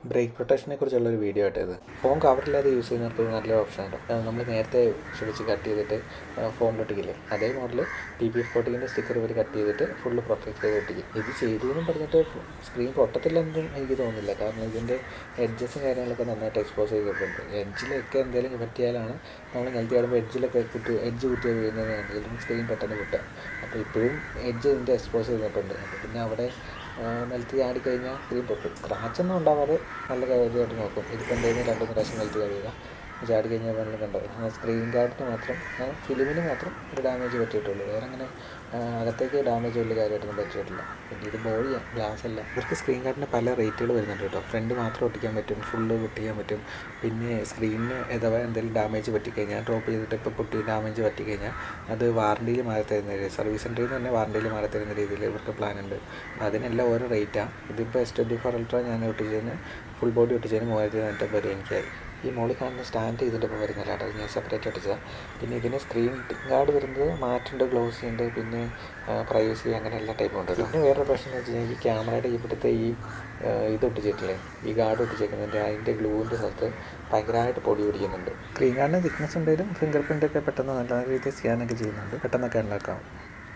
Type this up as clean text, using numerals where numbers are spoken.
Break പ്രൊട്ടക്ഷനെ കുറിച്ചുള്ളൊരു video ആയിട്ട് ഇത് phone കവറില്ലാതെ use ചെയ്യുന്നവർക്ക് നല്ലൊരു ഓപ്ഷനുണ്ട്. നമ്മൾ നേരത്തെ ശ്രമിച്ച് കട്ട് ചെയ്തിട്ട് ഫോണിലൊട്ടിക്കില്ലേ, അതേ മോഡൽ PP40 സ്റ്റിക്കർ ഇവർ കട്ട് ചെയ്തിട്ട് ഫുള്ള് പ്രൊട്ടക്ട് ചെയ്ത് ഒട്ടിക്കും. ഇത് ചെയ്തു എന്നും പറഞ്ഞിട്ട് സ്ക്രീൻ പൊട്ടത്തില്ലെന്നും എനിക്ക് തോന്നുന്നില്ല. കാരണം ഇതിൻ്റെ എഡ്ജസും കാര്യങ്ങളൊക്കെ നന്നായിട്ട് എക്സ്പോസ് ചെയ്തിട്ടുണ്ട്. എഡ്ജിലൊക്കെ എന്തെങ്കിലും പറ്റിയാലാണ് നമ്മൾ നിലത്തി ആടുമ്പോൾ എഡ്ജ് കുത്തിയാൽ വീഴുന്നതാണെങ്കിലും സ്ക്രീൻ പെട്ടെന്ന് പൊട്ടുക. അപ്പോൾ ഇപ്പോഴും എഡ്ജ് ഇതിൻ്റെ എക്സ്പോസ് ചെയ്തിട്ടുണ്ട്. അപ്പോൾ പിന്നെ അവിടെ നിലത്തി ആടിക്കഴിഞ്ഞാൽ സ്ക്രീൻ പൊട്ടും. സ്ക്രാച്ചൊന്നും ഉണ്ടാവാതെ നല്ല കാര്യമായിട്ട് നോക്കും. ഇതിപ്പോൾ എന്തെങ്കിലും 2-3 പ്രാവശ്യം നിലത്തി കഴിയുക ചാടി കഴിഞ്ഞാൽ വെള്ളം കണ്ടോ. സ്ക്രീൻ ഗാർഡിന് മാത്രം ഫിലിമിന് മാത്രം ഒരു ഡാമേജ് പറ്റിയിട്ടുള്ളൂ. വേറെ അങ്ങനെ അകത്തേക്ക് ഡാമേജ് വലിയ കാര്യമായിട്ടൊന്നും പറ്റിയിട്ടില്ല. പിന്നെ ഇത് ബോഡിയാണ്, ഗ്ലാസ് അല്ല. ഇവർക്ക് സ്ക്രീൻ ഗാർഡിന് പല റേറ്റുകൾ വരുന്നുണ്ട് കേട്ടോ. ഫ്രണ്ട് മാത്രം ഒട്ടിക്കാൻ പറ്റും, ഫുള്ള് ഒട്ടിക്കാൻ പറ്റും. പിന്നെ സ്ക്രീനിന് അഥവാ എന്തെങ്കിലും ഡാമേജ് പറ്റിക്കഴിഞ്ഞാൽ ഡ്രോപ്പ് ചെയ്തിട്ട് ഇപ്പോൾ പൊട്ടി ഡാമേജ് പറ്റിക്കഴിഞ്ഞാൽ അത് വാറണ്ടിയിൽ മാറി തരുന്ന രീതിയിൽ, സർവീസ് സെൻറ്ററിൽ നിന്ന് തന്നെ വാറണ്ടിയിൽ മാറി തരുന്ന രീതിയിൽ ഇവർക്ക് പ്ലാൻ ഉണ്ട്. അതിനെല്ലാം ഓരോ റേറ്റാണ്. ഇതിപ്പോൾ S24 Ultra ഞാൻ ഒട്ടിച്ചതിന് ഫുൾ ബോഡി ഒട്ടിച്ചതിന് 3450 എനിക്കായി. ഈ മോളിൽ കാണുന്ന സ്റ്റാൻഡ് ഇതിൻ്റെ ഒപ്പം വരുന്നില്ല കേട്ടോ, ഞാൻ സെപ്പറേറ്റ് അടിച്ചതാണ്. പിന്നെ ഇതിന് സ്ക്രീൻ ഗാർഡ് വരുന്നത് മാറ്റുണ്ട്, ഗ്ലോസി ഉണ്ട്, പിന്നെ പ്രൈവസി, അങ്ങനെ എല്ലാ ടൈപ്പും ഉണ്ട്. പിന്നെ വേറൊരു പ്രശ്നം എന്ന് വെച്ച് കഴിഞ്ഞാൽ ഈ ക്യാമറയുടെ ഇവിടുത്തെ ഇത് ഒട്ടിച്ചിട്ടില്ലേ, ഈ ഗാർഡ് ഒട്ടിച്ചേക്കുന്നതിൻ്റെ അതിൻ്റെ ഗ്ലൂവിൻ്റെ സ്ഥലത്ത് ഭയങ്കരമായിട്ട് പൊടി പിടിക്കുന്നുണ്ട്. സ്ക്രീൻ ഗാർഡിന് തിക്നെസ് ഉണ്ടെങ്കിലും ഫിംഗർ പ്രിൻ്റൊക്കെ പെട്ടെന്ന് നല്ല രീതിയിൽ സ്കാനൊക്കെ ചെയ്യുന്നുണ്ട്, പെട്ടെന്നൊക്കെ ഉണ്ടാക്കാം.